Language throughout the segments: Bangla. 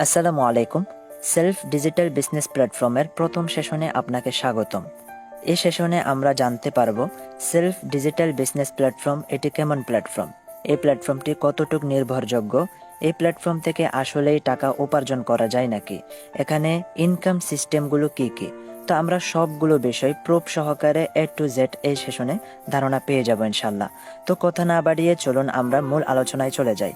আসসালামু আলাইকুম। সেলফ ডিজিটাল বিজনেস প্ল্যাটফর্মের প্রথম সেশনে আপনাকে স্বাগতম। এই সেশনে আমরা জানতে পারব সেলফ ডিজিটাল বিজনেস প্ল্যাটফর্ম এটি কেমন প্ল্যাটফর্ম, এই প্ল্যাটফর্মটি কতটুকু নির্ভরযোগ্য, এই প্ল্যাটফর্ম থেকে আসলেই টাকা উপার্জন করা যায় নাকি, এখানে ইনকাম সিস্টেমগুলো কি কি। তো আমরা সবগুলো বিষয় প্রুফ সহকারে A to Z এই সেশনে ধারণা পেয়ে যাব ইনশাল্লাহ। তো কথা না বাড়িয়ে চলুন আমরা মূল আলোচনায় চলে যাই।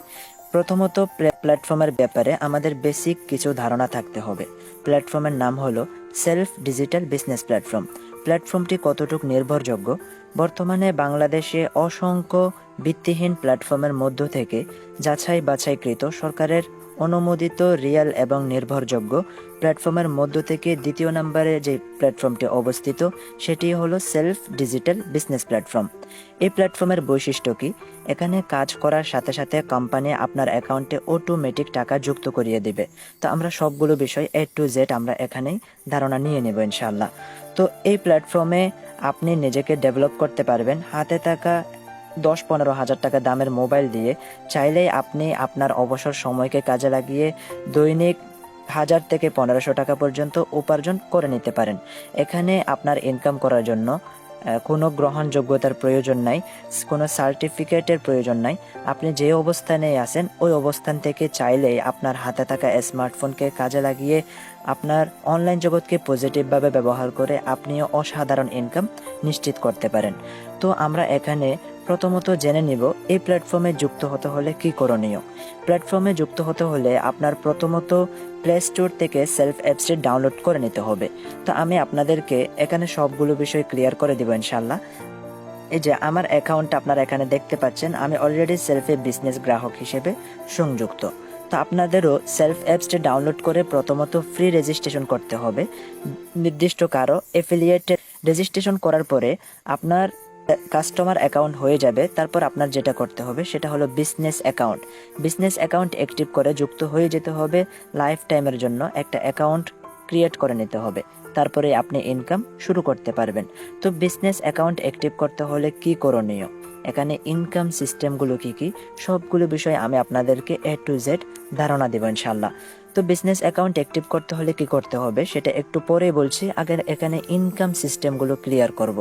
প্রথমত প্ল্যাটফর্মের ব্যাপারে আমাদের বেসিক কিছু ধারণা থাকতে হবে। প্ল্যাটফর্মের নাম হলো সেলফ ডিজিটাল বিজনেস প্ল্যাটফর্ম। প্ল্যাটফর্মটি কতটুকু নির্ভরযোগ্য? বর্তমানে বাংলাদেশে অসংখ্য ভিত্তিহীন প্ল্যাটফর্মের মধ্য থেকে যাচাই বাছাইকৃত সরকারের অনুমোদিত রিয়েল এবং নির্ভরযোগ্য প্ল্যাটফর্মের মধ্য থেকে দ্বিতীয় নম্বরে যে প্ল্যাটফর্মটি অবস্থিত সেটি হলো সেলফ ডিজিটাল বিজনেস প্ল্যাটফর্ম। এই প্ল্যাটফর্মের বৈশিষ্ট্য কি? এখানে কাজ করার সাথে সাথে কোম্পানি আপনার অ্যাকাউন্টে অটোমেটিক টাকা যুক্ত করিয়ে দেবে। তো আমরা সবগুলো বিষয় A to Z আমরা এখানেই ধারণা নিয়ে নেব ইনশাআল্লাহ। তো এই প্ল্যাটফর্মে আপনি নিজেকে ডেভেলপ করতে পারবেন হাতে থাকা 10-15 হাজার টাকা দামের মোবাইল দিয়ে। চাইলেই আপনি আপনার অবসর সময়কে কাজে লাগিয়ে দৈনিক 1000 থেকে 1500 টাকা পর্যন্ত উপার্জন করে নিতে পারেন। এখানে আপনার ইনকাম করার জন্য কোনো গ্রহণযোগ্যতার প্রয়োজন নাই, কোনো সার্টিফিকেটের প্রয়োজন নাই। আপনি যে অবস্থানে আছেন ওই অবস্থান থেকে চাইলেই আপনার হাতে থাকা স্মার্টফোনকে কাজে লাগিয়ে আপনার অনলাইন জগৎকে পজিটিভভাবে ব্যবহার করে আপনিও অসাধারণ ইনকাম নিশ্চিত করতে পারেন। তো আমরা এখানে প্রথমত জেনে নিব এই প্ল্যাটফর্মে যুক্ত হতে হলে কি করণীয়। প্ল্যাটফর্মে যুক্ত হতে হলে আপনার প্রথমত প্লে স্টোর থেকে সেলফ অ্যাপসটি ডাউনলোড করে নিতে হবে। তো আমি আপনাদেরকে এখানে সবগুলো বিষয় ক্লিয়ার করে দিব ইনশাল্লাহ। এই যে আমার অ্যাকাউন্ট আপনারা এখানে দেখতে পাচ্ছেন, আমি অলরেডি সেলফে বিজনেস গ্রাহক হিসেবে সংযুক্ত। তো আপনাদেরও সেলফ অ্যাপসটি ডাউনলোড করে প্রথমত ফ্রি রেজিস্ট্রেশন করতে হবে নির্দিষ্ট কারো এফিলিয়েটেড। রেজিস্ট্রেশন করার পরে আপনার কাস্টমার অ্যাকাউন্ট হয়ে যাবে। তারপর আপনার যেটা করতে হবে সেটা হলো business account. Business account active করে যুক্ত হয়ে যেতে হবে। লাইফ টাইমের জন্য একটা অ্যাকাউন্ট ক্রিয়েট করে নিতে হবে, তারপরে আপনি ইনকাম শুরু করতে পারবেন। তো বিজনেস অ্যাকাউন্ট অ্যাক্টিভ করতে হলে কি করণীয়, এখানে ইনকাম সিস্টেমগুলো কি কি, সবগুলো বিষয় আমি আপনাদেরকে A to Z ধারণা দেব ইনশাল্লাহ। তো বিজনেস অ্যাকাউন্ট অ্যাক্টিভ করতে হলে কি করতে হবে সেটা একটু পরে বলছি, আগে এখানে ইনকাম সিস্টেমগুলো ক্লিয়ার করব।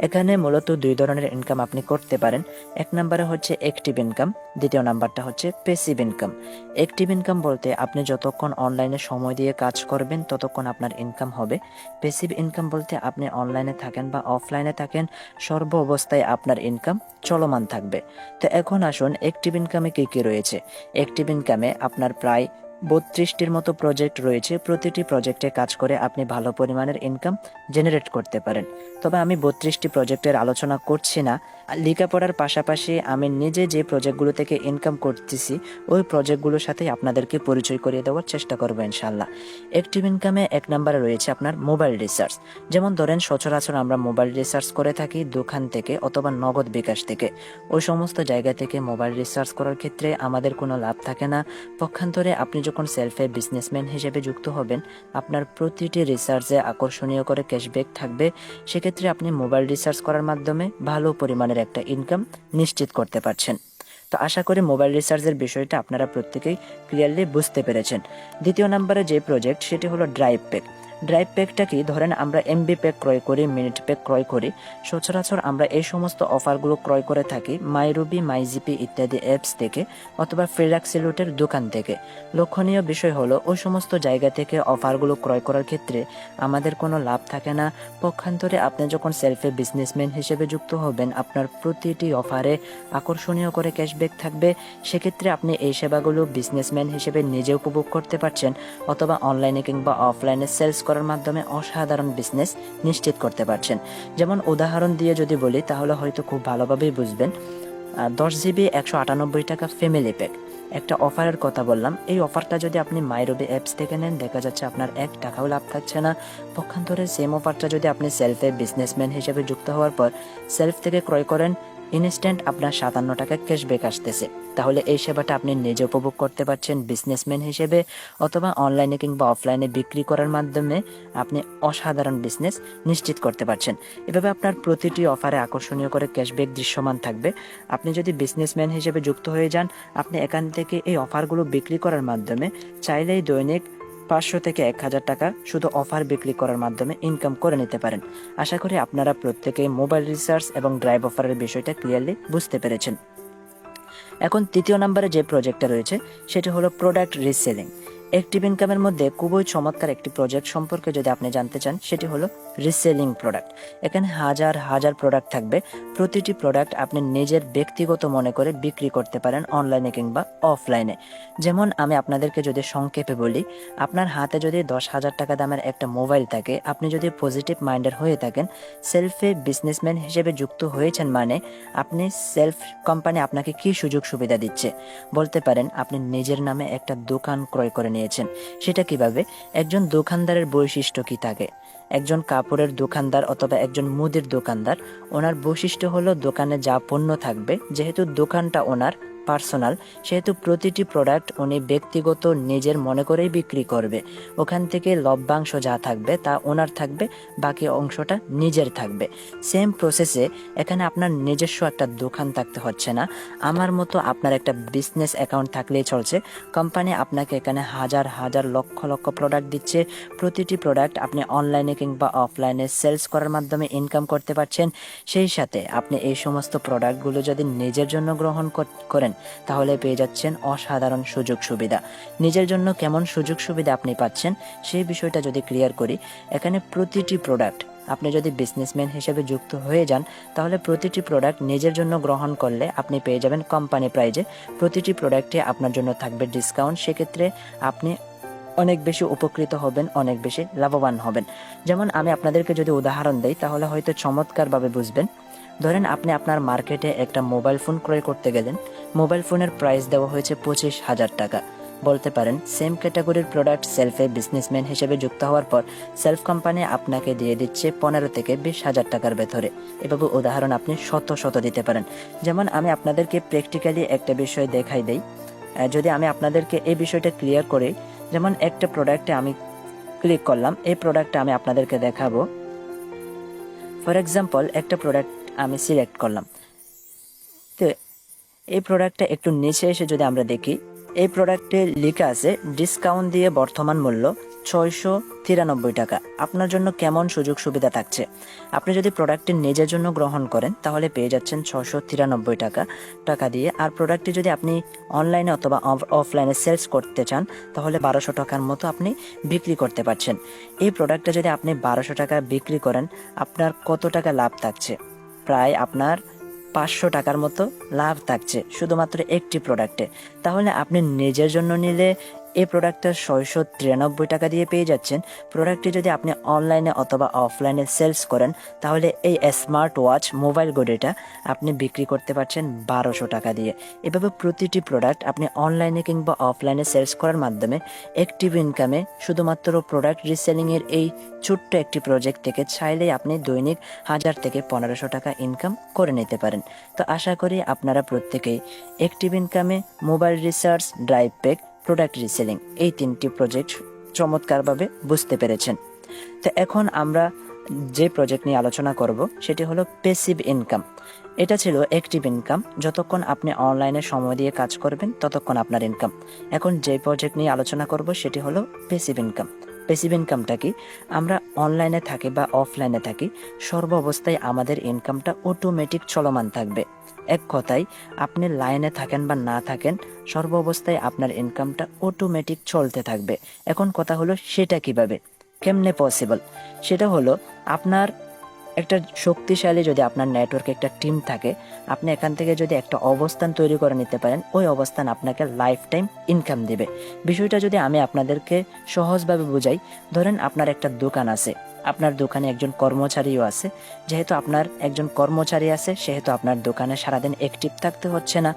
এখানে মূলত দুই ধরনের ইনকাম আপনি করতে পারেন। এক নম্বরে হচ্ছে অ্যাক্টিভ ইনকাম, দ্বিতীয় নাম্বারটা হচ্ছে প্যাসিভ ইনকাম। অ্যাক্টিভ ইনকাম বলতে আপনি যতক্ষণ অনলাইনে সময় দিয়ে কাজ করবেন ততক্ষণ আপনার ইনকাম হবে। প্যাসিভ ইনকাম বলতে আপনি অনলাইনে থাকেন বা অফলাইনে থাকেন, সর্ব অবস্থায় আপনার ইনকাম চলমান থাকবে। তো এখন আসুন অ্যাক্টিভ ইনকামে কী কী রয়েছে। অ্যাক্টিভ ইনকামে আপনার প্রায় 32টির মতো প্রজেক্ট রয়েছে। প্রতিটি প্রজেক্টে কাজ করে আপনি ভালো পরিমাণের ইনকাম জেনারেট করতে পারেন। তবে আমি 32টি প্রজেক্টের আলোচনা করছি না। লেখাপড়ার পাশাপাশি আমি নিজে যে প্রজেক্টগুলো থেকে ইনকাম করতেছি ওই প্রজেক্টগুলোর সাথে আপনাদেরকে পরিচয় করিয়ে দেওয়ার চেষ্টা করবো ইনশাল্লাহ। অ্যাক্টিভ ইনকামে এক নম্বরে রয়েছে আপনার মোবাইল রিচার্জ। যেমন ধরেন সচরাচর আমরা মোবাইল রিচার্জ করে থাকি দোকান থেকে অথবা নগদ বিকাশ থেকে। ওই সমস্ত জায়গা থেকে মোবাইল রিচার্জ করার ক্ষেত্রে আমাদের কোনো লাভ থাকে না। পক্ষান্তরে আপনি যখন সেলফে বিজনেসম্যান হিসেবে যুক্ত হবেন আপনার প্রতিটি রিচার্জে আকর্ষণীয় করে ক্যাশব্যাক থাকবে। সেক্ষেত্রে আপনি মোবাইল রিচার্জ করার মাধ্যমে ভালো পরিমাণের একটা ইনকাম নিশ্চিত করতে পারছেন। তো আশা করি মোবাইল রিচার্জের বিষয়টা আপনারা প্রত্যেকেই ক্লিয়ারলি বুঝতে পেরেছেন। দ্বিতীয় নম্বরে যে প্রজেক্ট সেটি হলো ড্রাইভ প্যাক। ড্রাইভ প্যাকটা কি, ধরেন আমরা MB প্যাক ক্রয় করি, মিনিট প্যাক ক্রয় করি। সচরাচর আমরা এই সমস্ত অফারগুলো ক্রয় করে থাকি মাইরুবি, মাইজিপি ইত্যাদি অ্যাপস থেকে অথবা ফ্রিলাক্সিলুটের দোকান থেকে। লক্ষণীয় বিষয় হলো ওই সমস্ত জায়গা থেকে অফারগুলো ক্রয় করার ক্ষেত্রে আমাদের কোনো লাভ থাকে না। পক্ষান্তরে আপনি যখন সেলফে বিজনেসম্যান হিসেবে যুক্ত হবেন আপনার প্রতিটি অফারে আকর্ষণীয় করে ক্যাশব্যাক থাকবে। সেক্ষেত্রে আপনি এই সেবাগুলো বিজনেসম্যান হিসেবে নিজে উপভোগ করতে পারছেন অথবা অনলাইনে কিংবা অফলাইনে সেলস করার মাধ্যমে অসাধারণ বিজনেস নিশ্চিত করতে পারছেন। যেমন উদাহরণ দিয়ে যদি বলি তাহলে হয়তো খুব ভালোভাবেই বুঝবেন। 10 GB 198 টাকা ফ্যামিলি প্যাক একটা অফারের কথা বললাম। এই অফারটা যদি আপনি মাইরবি অ্যাপস থেকে নেন দেখা যাচ্ছে আপনার 1 টাকাও লাভ থাকছে না। পক্ষান্তরে সেম অফারটা যদি আপনি সেলফে বিজনেসম্যান হিসেবে যুক্ত হওয়ার পর সেলফ থেকে ক্রয় করেন ইনস্ট্যান্ট আপনার 57 টাকা ক্যাশব্যাক আসতেছে। তাহলে এই সেবাটা আপনি নিজে উপভোগ করতে পারছেন বিজনেসম্যান হিসেবে, অথবা অনলাইনে কিংবা অফলাইনে বিক্রি করার মাধ্যমে আপনি অসাধারণ বিজনেস নিশ্চিত করতে পারছেন। এভাবে আপনার প্রতিটি অফারে আকর্ষণীয় করে ক্যাশব্যাক দৃশ্যমান থাকবে। আপনি যদি বিজনেসম্যান হিসেবে যুক্ত হয়ে যান, আপনি এখান থেকে এই অফারগুলো বিক্রি করার মাধ্যমে চাইলেই দৈনিক 500 থেকে 1000 টাকা শুধু অফার বিক্রি করার মাধ্যমে ইনকাম করে নিতে পারেন। আশা করি আপনারা প্রত্যেকেই মোবাইল রিচার্জ এবং ড্রাইভ অফারের বিষয়টা ক্লিয়ারলি বুঝতে পেরেছেন। এখন তৃতীয় নম্বরে যে প্রজেক্টটা রয়েছে সেটি হলো প্রোডাক্ট রিসেলিং। অ্যাক্টিভ ইনকামের মধ্যে খুবই চমৎকার একটি প্রজেক্ট সম্পর্কে যদি আপনি জানতে চান, সেটি হলো রিসেলিং প্রোডাক্ট। এখানে হাজার হাজার প্রোডাক্ট থাকবে। প্রতিটি প্রোডাক্ট আপনি নিজের ব্যক্তিগত মনে করে বিক্রি করতে পারেন অনলাইনে কিংবা অফলাইনে। যেমন আমি আপনাদেরকে যদি সংক্ষেপে বলি, আপনার হাতে যদি 10,000 টাকা দামের একটা মোবাইল থাকে, আপনি যদি পজিটিভ মাইন্ডের হয়ে থাকেন, সেলফে বিজনেসম্যান হিসেবে যুক্ত হয়েছেন, মানে আপনি সেলফ কোম্পানি আপনাকে কি সুযোগ সুবিধা দিচ্ছে বলতে পারেন, আপনি নিজের নামে একটা দোকান ক্রয় করে নিয়েছেন। সেটা কিভাবে? একজন দোকানদারের বৈশিষ্ট্য কি থাকে? একজন কাপড়ের দোকানদার অথবা একজন মুদির দোকানদার, ওনার বৈশিষ্ট্য হলো দোকানে যা পণ্য থাকবে, যেহেতু দোকানটা ওনার পার্সোনাল, সেহেতু প্রতিটি প্রোডাক্ট উনি ব্যক্তিগত নিজের মনে করেই বিক্রি করবে। ওখান থেকে লভ্যাংশ যা থাকবে তা ওনার থাকবে, বাকি অংশটা নিজের থাকবে। সেম প্রসেসে এখানে আপনার নিজস্ব একটা দোকান থাকতে হচ্ছে না। আমার মতো আপনার একটা বিজনেস অ্যাকাউন্ট থাকলেই চলছে। কোম্পানি আপনাকে এখানে হাজার হাজার লক্ষ লক্ষ প্রোডাক্ট দিচ্ছে। প্রতিটি প্রোডাক্ট আপনি অনলাইনে কিংবা অফলাইনে সেলস করার মাধ্যমে ইনকাম করতে পারছেন। সেই সাথে আপনি এই সমস্ত প্রোডাক্টগুলো যদি নিজের জন্য গ্রহণ করেন, তাহলে পেয়ে যাচ্ছেন অসাধারণ সুযোগ সুবিধা। নিজের জন্য কেমন সুযোগ সুবিধা আপনি পাচ্ছেন সেই বিষয়টা যদি ক্লিয়ার করি, এখানে প্রতিটি প্রোডাক্ট আপনি যদি বিজনেসম্যান হিসেবে যুক্ত হয়ে যান, তাহলে প্রতিটি প্রোডাক্ট নিজের জন্য গ্রহণ করলে আপনি পেয়ে যাবেন কোম্পানি প্রাইজে। প্রতিটি প্রোডাক্টে আপনার জন্য থাকবে ডিসকাউন্ট। সেক্ষেত্রে আপনি অনেক বেশি উপকৃত হবেন, অনেক বেশি লাভবান হবেন। যেমন আমি আপনাদেরকে যদি উদাহরণ দেই, তাহলে হয়তো চমৎকারভাবে বুঝবেন। ধরেন আপনি আপনার মার্কেটে একটা মোবাইল ফোন ক্রয় করতে গেলেন, মোবাইল ফোনের প্রাইস দেওয়া হয়েছে 25,000 টাকা। বলতে পারেন সেম ক্যাটাগরির প্রোডাক্ট সেলফে বিজনেসম্যান হিসেবে যুক্ত হওয়ার পর সেলফ কোম্পানি আপনাকে দিয়ে দিচ্ছে 15 থেকে 20,000 টাকার ভেতরে। এভাবে উদাহরণ আপনি শত শত দিতে পারেন। যেমন আমি আপনাদেরকে প্র্যাকটিক্যালি একটা বিষয় দেখাই দেই। যদি আমি আপনাদেরকে এই বিষয়টা ক্লিয়ার করি, যেমন একটা প্রোডাক্টে আমি ক্লিক করলাম, এই প্রোডাক্টটা আমি আপনাদেরকে দেখাবো। ফর এক্সাম্পল একটা প্রোডাক্ট আমি সিলেক্ট করলাম। তো এই প্রোডাক্টটা একটু নিচে এসে যদি আমরা দেখি, এই প্রোডাক্টে লেখা আছে ডিসকাউন্ট দিয়ে বর্তমান মূল্য 693 টাকা। আপনার জন্য কেমন সুযোগ সুবিধা থাকছে? আপনি যদি প্রোডাক্টটি নিজের জন্য গ্রহণ করেন, তাহলে পেয়ে যাচ্ছেন 693 টাকা দিয়ে। আর প্রোডাক্টটি যদি আপনি অনলাইনে অথবা অফলাইনে সেলস করতে চান, তাহলে 1200 টাকার মতো আপনি বিক্রি করতে পারছেন। এই প্রোডাক্টটা যদি আপনি 1200 টাকা বিক্রি করেন, আপনার কত টাকা লাভ থাকছে? প্রায় আপনার 500 টাকার মতো লাভ থাকছে শুধুমাত্র একটি প্রোডাক্টে। তাহলে আপনি নিজের জন্য নিলে এই প্রোডাক্টটা 693 টাকা দিয়ে পেয়ে যাচ্ছেন। প্রোডাক্টটি যদি আপনি অনলাইনে অথবা অফলাইনে সেলস করেন, তাহলে এই স্মার্ট ওয়াচ মোবাইল ঘড়িটা আপনি বিক্রি করতে পারছেন 1200 টাকা দিয়ে। এভাবে প্রতিটি প্রোডাক্ট আপনি অনলাইনে কিংবা অফলাইনে সেলস করার মাধ্যমে অ্যাক্টিভ ইনকামে শুধুমাত্র প্রোডাক্ট রিসেলিংয়ের এই ছোট্ট একটি প্রজেক্ট থেকে চাইলেই আপনি দৈনিক 1000 থেকে 1500 টাকা ইনকাম করে নিতে পারেন। তো আশা করি আপনারা প্রত্যেকেই অ্যাক্টিভ ইনকামে mobile recharge, drive pack, product reselling এই 3টি প্রজেক্ট চমৎকারভাবে বুঝতে পেরেছেন। তো এখন আমরা যে প্রজেক্ট নিয়ে আলোচনা করব সেটি হলো প্যাসিভ ইনকাম। এটা ছিল অ্যাক্টিভ ইনকাম, যতক্ষণ আপনি অনলাইনে সময় দিয়ে কাজ করবেন ততক্ষণ আপনার ইনকাম। এখন যে প্রজেক্ট নিয়ে আলোচনা করব সেটি হলো প্যাসিভ ইনকাম। প্যাসিভ ইনকামটা কি? আমরা অনলাইনে থাকি বা অফলাইনে থাকি, সর্ব অবস্থায় আমাদের ইনকামটা অটোমেটিক চলমান থাকবে। এক কথায় আপনি লাইনে থাকেন বা না থাকেন, সর্ব অবস্থায় আপনার ইনকামটা অটোমেটিক চলতে থাকবে। এখন কথা হলো সেটা কিভাবে, কেমনে পসিবল? সেটা হলো আপনার একটা শক্তিশালী যদি আপনার নেটওয়ার্কে একটা টিম থাকে, আপনি এখান থেকে যদি একটা অবস্থান তৈরি করে নিতে পারেন, ওই অবস্থান আপনাকে লাইফ টাইম ইনকাম দিবে। বিষয়টা যদি আমি আপনাদেরকে সহজভাবে বুঝাই, ধরেন আপনার একটা দোকান আছে, আপনার দোকানে একজন কর্মচারীও আছে। যেহেতু আপনার একজন কর্মচারী আছে, সেহেতু আপনার দোকানে সারাদিন অ্যাক্টিভ থাকতে হচ্ছে না।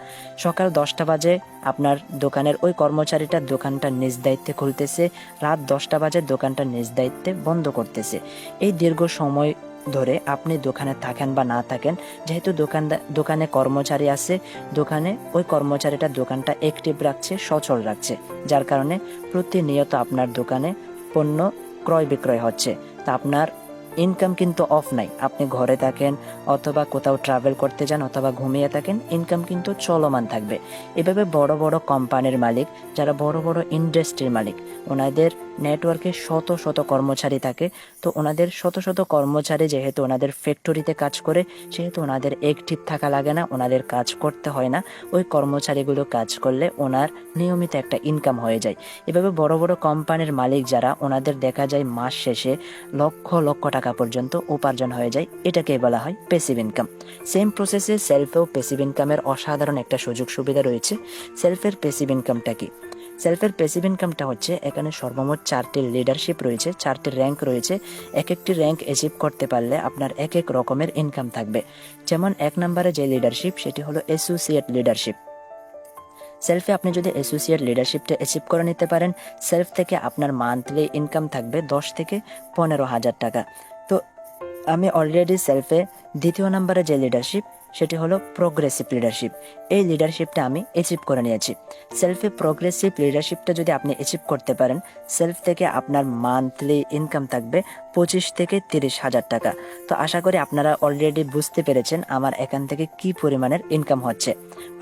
সকাল 10টা বাজে আপনার দোকানের ওই কর্মচারীটা দোকানটা নিজ দায়িত্বে খুলতেছে, রাত 10টা বাজে দোকানটা নিজ দায়িত্বে বন্ধ করতেছে। এই দীর্ঘ সময় ধরে আপনি দোকানে থাকেন বা না থাকেন, যেহেতু দোকানে কর্মচারী আছে, দোকানে ওই কর্মচারীটা দোকানটা অ্যাক্টিভ রাখছে, সচল রাখছে, যার কারণে প্রতিনিয়ত আপনার দোকানে পণ্য ক্রয় বিক্রয় হচ্ছে। তা আপনার ইনকাম কিন্তু অফ নাই। আপনি ঘরে থাকেন অথবা কোথাও ট্রাভেল করতে যান অথবা ঘুমিয়ে থাকেন, ইনকাম কিন্তু চলমান থাকবে। এভাবে বড় বড় কোম্পানির মালিক, যারা বড় বড় ইন্ডাস্ট্রির মালিক, ওনাদের নেটওয়ার্কে শত শত কর্মচারী থাকে। তো ওনাদের শত শত কর্মচারী যেহেতু ওনাদের ফ্যাক্টরিতে কাজ করে, সেহেতু ওনাদের অ্যাক্টিভ থাকা লাগে না, ওনাদের কাজ করতে হয় না। ওই কর্মচারীগুলো কাজ করলে ওনার নিয়মিত একটা ইনকাম হয়ে যায়। এভাবে বড় বড় কোম্পানির মালিক যারা, ওনাদের দেখা যায় মাস শেষে লক্ষ লক্ষ টাকা পর্যন্ত উপার্জন হয়ে যায়। এটাকে বলা হয় প্যাসিভ ইনকাম। সেম প্রসেসে সেলফেও প্যাসিভ ইনকামের অসাধারণ একটা সুযোগ সুবিধা রয়েছে। সেলফের প্যাসিভ ইনকামটা কি? সেলফের প্যাসিভ ইনকামটা হচ্ছে, এখানে সর্বমোট 4টি লিডারশিপ রয়েছে, 4টি র্যাঙ্ক রয়েছে। এক একটি র্যাঙ্ক অ্যাচিভ করতে পারলে আপনার এক এক রকমের ইনকাম থাকবে। যেমন 1 নম্বরে যে লিডারশিপ, সেটি হলো অ্যাসোসিয়েট লিডারশিপ। সেলফে আপনি যদি অ্যাসোসিয়েট লিডারশিপটা অ্যাচিভ করে নিতে পারেন, সেলফ থেকে আপনার মান্থলি ইনকাম থাকবে 10 থেকে 15,000 টাকা। তো আমি অলরেডি সেলফে 2য় নম্বরে যে লিডারশিপ, সেটি হলো প্রোগ্রেসিভ লিডারশিপ। এই লিডারশিপটা আমি অ্যাচিভ করে নিয়েছি। সেলফে প্রোগ্রেসিভ লিডারশিপটা যদি আপনি অ্যাচিভ করতে পারেন, সেলফ থেকে আপনার মান্থলি ইনকাম থাকবে 25 থেকে 30,000 টাকা। তো আশা করি আপনারা অলরেডি বুঝতে পেরেছেন আমার এখান থেকে কি পরিমাণের ইনকাম হচ্ছে।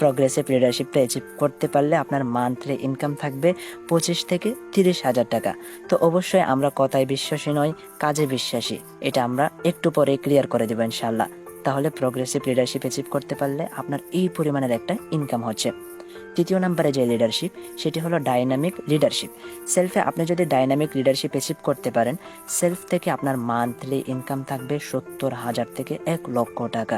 প্রোগ্রেসিভ লিডারশিপটা অ্যাচিভ করতে পারলে আপনার মান্থলি ইনকাম থাকবে 25 থেকে 30,000 টাকা। তো অবশ্যই আমরা কথায় বিশ্বাসী নয়, কাজে বিশ্বাসী। এটা আমরা একটু পরে ক্লিয়ার করে দেবো ইনশাল্লাহ। তাহলে প্রোগ্রেসিভ লিডারশিপ অ্যাচিভ করতে পারলে আপনার এই পরিমাণের একটা ইনকাম হচ্ছে। 3য় নম্বরে যে লিডারশিপ, সেটি হলো ডাইনামিক লিডারশিপ। সেলফে আপনি যদি ডাইনামিক লিডারশিপ অ্যাচিভ করতে পারেন, সেলফ থেকে আপনার মান্থলি ইনকাম থাকবে 70,000 থেকে 1 লক্ষ টাকা।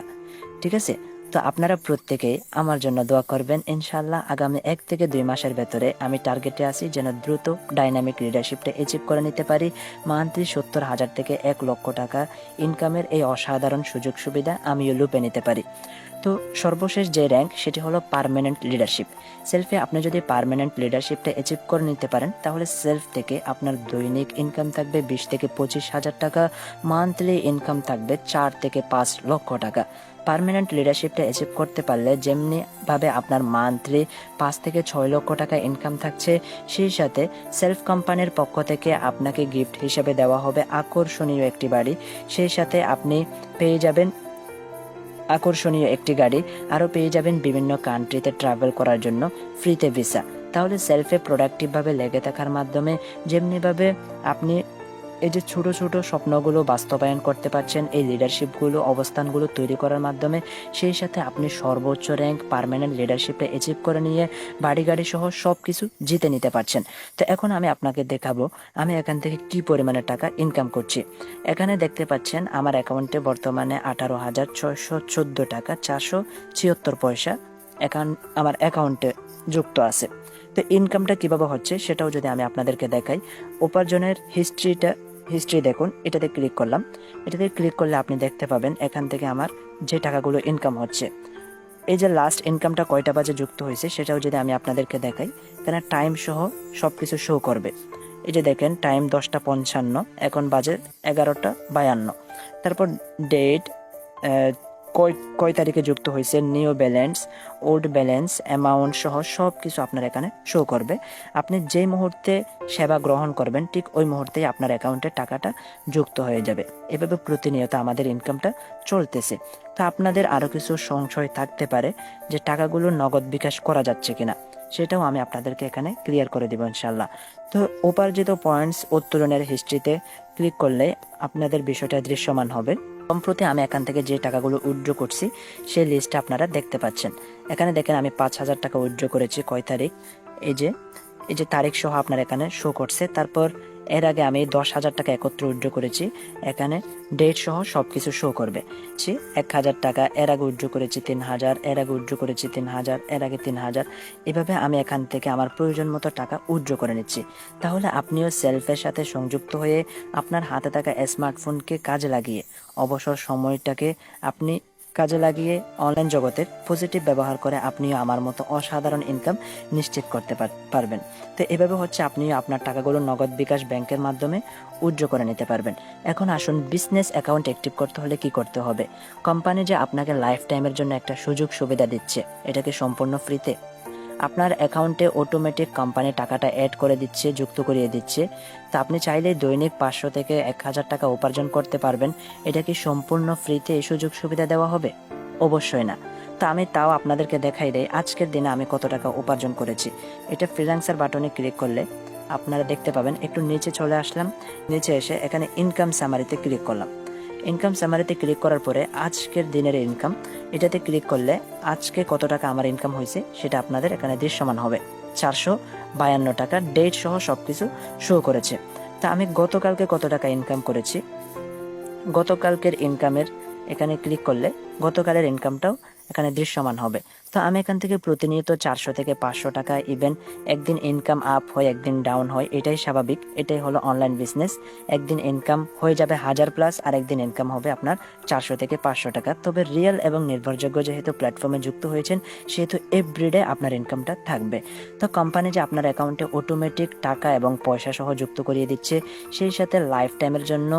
ঠিক আছে? তো আপনারা প্রত্যেকেই আমার জন্য দোয়া করবেন। ইনশাল্লাহ আগামী 1 থেকে 2 মাসের ভেতরে আমি টার্গেটে আছি যেন দ্রুত ডাইনামিক লিডারশিপটা অ্যাচিভ করে নিতে পারি। মান্থলি 70,000 থেকে 1 লক্ষ টাকা ইনকামের এই অসাধারণ সুযোগ সুবিধা আমিও লুপে নিতে পারি। তো সর্বশেষ যে র্যাঙ্ক, সেটি হলো পার্মানেন্ট লিডারশিপ। সেলফে আপনি যদি পার্মানেন্ট লিডারশিপটা অ্যাচিভ করে নিতে পারেন, তাহলে সেলফ থেকে আপনার দৈনিক ইনকাম থাকবে 20 থেকে 25,000 টাকা। মান্থলি ইনকাম থাকবে 4 থেকে 5 লক্ষ টাকা। পার্মানেন্ট লিডারশিপটা অ্যাচিভ করতে পারলে যেমনিভাবে আপনার মান্থলি 5 থেকে 6 লক্ষ টাকা ইনকাম থাকছে, সেই সাথে সেলফ কোম্পানির পক্ষ থেকে আপনাকে গিফট হিসেবে দেওয়া হবে আকর্ষণীয় একটি বাড়ি। সেই সাথে আপনি পেয়ে যাবেন আকর্ষণীয় একটি গাড়ি, আরও পেয়ে যাবেন বিভিন্ন কান্ট্রিতে ট্রাভেল করার জন্য ফ্রিতে ভিসা। তাহলে সেলফে প্রোডাক্টিভভাবে লেগে থাকার মাধ্যমে যেমনিভাবে আপনি এই যে ছোট ছোট স্বপ্নগুলো বাস্তবায়ন করতে পারছেন এই লিডারশিপগুলো, অবস্থানগুলো তৈরি করার মাধ্যমে, সেই সাথে আপনি সর্বোচ্চ র্যাঙ্ক পার্মানেন্ট লিডারশিপে অ্যাচিভ করে নিয়ে বাড়ি গাড়ি সহ সব কিছু জিতে নিতে পারছেন। তো এখন আমি আপনাকে দেখাবো আমি এখান থেকে কি পরিমাণে টাকা ইনকাম করছি। এখানে দেখতে পাচ্ছেন আমার অ্যাকাউন্টে বর্তমানে 18,614 টাকা 476 পয়সা আমার অ্যাকাউন্টে যুক্ত আছে। তো ইনকামটা কিভাবে হচ্ছে সেটাও যদি আমি আপনাদেরকে দেখাই। উপার্জনের হিস্ট্রি দেখুন, এটাতে ক্লিক করলাম। এটাতে ক্লিক করলে আপনি দেখতে পাবেন এখান থেকে আমার যে টাকাগুলো ইনকাম হচ্ছে। এই যে লাস্ট ইনকামটা কয়টা বাজে যুক্ত হয়েছে সেটাও যদি আমি আপনাদেরকে দেখাই, এখানে টাইম সহ সব কিছু শো করবে। এই যে দেখেন টাইম 10:55, এখন বাজে 11:52। তারপর ডেট, কয় তারিখে যুক্ত হয়েছে, new balance, old balance, amount সহ সব কিছু আপনার এখানে শো করবে। আপনি যেই মুহূর্তে সেবা গ্রহণ করবেন ঠিক ওই মুহূর্তেই আপনার অ্যাকাউন্টে টাকাটা যুক্ত হয়ে যাবে। এভাবে প্রতিনিয়ত আমাদের ইনকামটা চলতেছে। তো আপনাদের আরও কিছু সংশয় থাকতে পারে যে টাকাগুলো নগদ বিকাশ করা যাচ্ছে কিনা, সেটাও আমি আপনাদেরকে এখানে ক্লিয়ার করে দেব ইনশাল্লাহ। তো উপার্জিত পয়েন্টস উত্তোলনের হিস্ট্রিতে ক্লিক করলে আপনাদের বিষয়টা দৃশ্যমান হবে। সম্প্রতি আমি এখান থেকে যে টাকাগুলো উইথড্র করছি সেই লিস্টটা আপনারা দেখতে পাচ্ছেন। এখানে দেখেন আমি 5,000 টাকা উইথড্র করেছি কয় তারিখ, এই যে তারিখ সহ আপনার এখানে শো করছে। তারপর এর আগে আমি 10,000 টাকা একত্রে উইথড্র করেছি, এখানে ডেট সহ সব কিছু শো করবে। 1,000 টাকা এর আগে উইথড্র করেছি, 3,000 এর আগে উইথড্র করেছি, 3,000 এর আগে 3,000। এভাবে আমি এখান থেকে আমার প্রয়োজন মতো টাকা উইথড্র করে নিচ্ছি। তাহলে আপনিও সেলফের সাথে সংযুক্ত হয়ে আপনার হাতে থাকা স্মার্টফোনকে কাজে লাগিয়ে অবসর সময়টাকে আপনি কাজে লাগিয়ে অনলাইন জগতের পজিটিভ ব্যবহার করে আপনিও আমার মতো অসাধারণ ইনকাম নিশ্চিত করতে পারবেন। তো এভাবে হচ্ছে আপনিও আপনার টাকাগুলো নগদ বিকাশ ব্যাংকের মাধ্যমে উইথড্র করে নিতে পারবেন। এখন আসুন, বিজনেস অ্যাকাউন্ট অ্যাক্টিভ করতে হলে কি করতে হবে। কোম্পানি যে আপনাকে লাইফ টাইমের জন্য একটা সুযোগ সুবিধা দিচ্ছে, এটাকে সম্পূর্ণ ফ্রিতে আপনার অ্যাকাউন্টে অটোমেটিক কোম্পানি টাকাটা অ্যাড করে দিচ্ছে, যুক্ত করিয়ে দিচ্ছে। তা আপনি চাইলে দৈনিক 500 থেকে 1000 টাকা উপার্জন করতে পারবেন। এটা কি সম্পূর্ণ ফ্রিতে এই সুযোগ সুবিধা দেওয়া হবে? অবশ্যই না। তো আমি তাও আপনাদেরকে দেখাই দেই আজকের দিনে আমি কত টাকা উপার্জন করেছি। এটা ফ্রিল্যান্সার বাটনে ক্লিক করলে আপনারা দেখতে পাবেন। একটু নিচে চলে আসলাম, নিচে এসে এখানে ইনকাম সামারিতে ক্লিক করলাম। ইনকাম সামারিতে ক্লিক করার পরে আজকের দিনের ইনকাম, এটাতে ক্লিক করলে আজকে কত টাকা আমার ইনকাম হয়েছে সেটা আপনাদের এখানে দৃশ্যমান হবে। 452 টাকা, ডেট সহ সবকিছু শো করেছে। তা আমি গতকালকে কত টাকা ইনকাম করেছি, গতকালকের ইনকামের এখানে ক্লিক করলে গতকালের ইনকামটাও এখানে দৃশ্যমান হবে। তো আমি এখান থেকে প্রতিনিয়ত 400 থেকে 500 টাকা, ইভেন একদিন ইনকাম আপ হয় একদিন ডাউন হয়, এটাই স্বাভাবিক, এটাই হলো অনলাইন বিজনেস। একদিন ইনকাম হয়ে যাবে 1000+ আর একদিন ইনকাম হবে আপনার 400 থেকে 500 টাকা। তবে রিয়েল এবং নির্ভরযোগ্য যেহেতু প্ল্যাটফর্মে যুক্ত হয়েছেন, সেহেতু এভরিডে আপনার ইনকামটা থাকবে। তো কোম্পানি যে আপনার অ্যাকাউন্টে অটোমেটিক টাকা এবং পয়সা সহ যুক্ত করিয়ে দিচ্ছে, সেই সাথে লাইফ টাইমের জন্য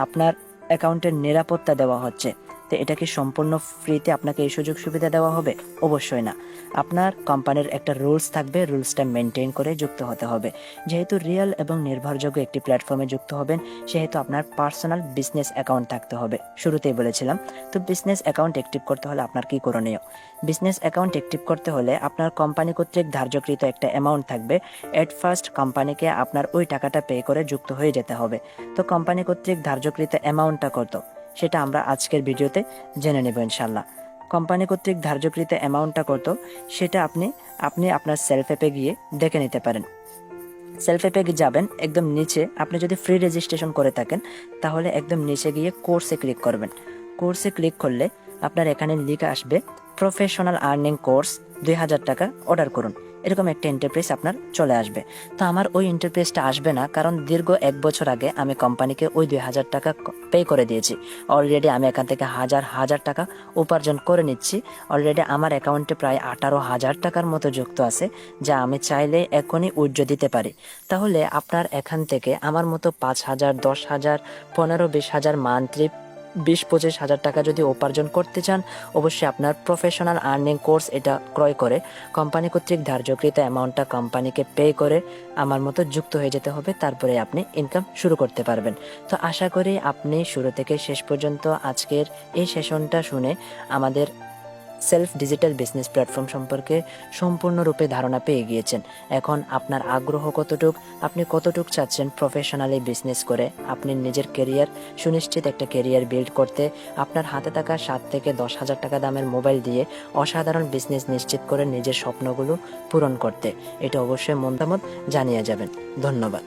আপনার অ্যাকাউন্টের নিরাপত্তা দেওয়া হচ্ছে। তো এটা কি সম্পূর্ণ ফ্রিতে আপনাকে এই সুযোগ সুবিধা দেওয়া হবে? অবশ্যই না। আপনার কোম্পানির একটা রুলস থাকবে, রুলসটা মেনটেন করে যুক্ত হতে হবে। যেহেতু রিয়েল এবং নির্ভরযোগ্য একটি প্ল্যাটফর্মে যুক্ত হবেন, সেহেতু আপনার পার্সোনাল বিজনেস অ্যাকাউন্ট থাকতে হবে, শুরুতেই বলেছিলাম। তো বিজনেস অ্যাকাউন্ট অ্যাক্টিভ করতে হলে আপনার কি করণীয়? বিজনেস অ্যাকাউন্ট অ্যাক্টিভ করতে হলে আপনার কোম্পানি কর্তৃক ধার্যকৃত একটা অ্যামাউন্ট থাকবে। এট ফার্স্ট কোম্পানিকে আপনার ওই টাকাটা পে করে যুক্ত হয়ে যেতে হবে। তো কোম্পানি কর্তৃক ধার্যকৃত অ্যামাউন্টটা কত, সেটা আমরা আজকের ভিডিওতে জেনে নেব ইনশাল্লাহ। কোম্পানি কর্তৃক ধার্যকৃত অ্যামাউন্টটা কত সেটা আপনি আপনার সেলফ অ্যাপে গিয়ে দেখে নিতে পারেন। সেলফ অ্যাপে যাবেন, একদম নিচে আপনি যদি ফ্রি রেজিস্ট্রেশন করে থাকেন তাহলে একদম নিচে গিয়ে কোর্সে ক্লিক করবেন। কোর্সে ক্লিক করলে আপনার এখানে লিখে আসবে প্রফেশনাল আর্নিং কোর্স 2000 টাকা অর্ডার করুন, এরকম একটা ইন্টারফেস আপনার চলে আসবে। তো আমার ওই ইন্টারফেসটা আসবে না, কারণ দীর্ঘ 1 বছর আগে আমি কোম্পানিকে ওই 2000 টাকা পে করে দিয়েছি। অলরেডি আমি এখান থেকে হাজার টাকা উপার্জন করে নিচ্ছি। অলরেডি আমার অ্যাকাউন্টে প্রায় 18,000 টাকার মতো যুক্ত আছে, যা আমি চাইলে এখনই উইথড্র দিতে পারি। তাহলে আপনার এখান থেকে আমার মতো 5,000, 10,000, 15-20,000 মান্থলি 20-25,000 টাকা যদি উপার্জন করতে চান, অবশ্যই আপনার প্রফেশনাল আর্নিং কোর্স এটা ক্রয় করে কোম্পানি কর্তৃক ধার্যকৃত অ্যামাউন্টটা কোম্পানিকে পে করে আমার মতো যুক্ত হয়ে যেতে হবে। তারপরে আপনি ইনকাম শুরু করতে পারবেন। তো আশা করি আপনি শুরু থেকে শেষ পর্যন্ত আজকের এই সেশনটা শুনে আমাদের সেলফ ডিজিটাল বিজনেস প্ল্যাটফর্ম সম্পর্কে সম্পূর্ণরূপে ধারণা পেয়ে গিয়েছেন। এখন আপনার আগ্রহ কতটুক, আপনি কতটুক চাচ্ছেন প্রফেশনালি বিজনেস করে আপনি নিজের কেরিয়ার সুনিশ্চিত একটা কেরিয়ার বিল্ড করতে, আপনার হাতে থাকা 7 থেকে 10,000 টাকা দামের মোবাইল দিয়ে অসাধারণ বিজনেস নিশ্চিত করে নিজের স্বপ্নগুলো পূরণ করতে। এটা অবশ্যই মতামত জানিয়ে যাবেন। ধন্যবাদ।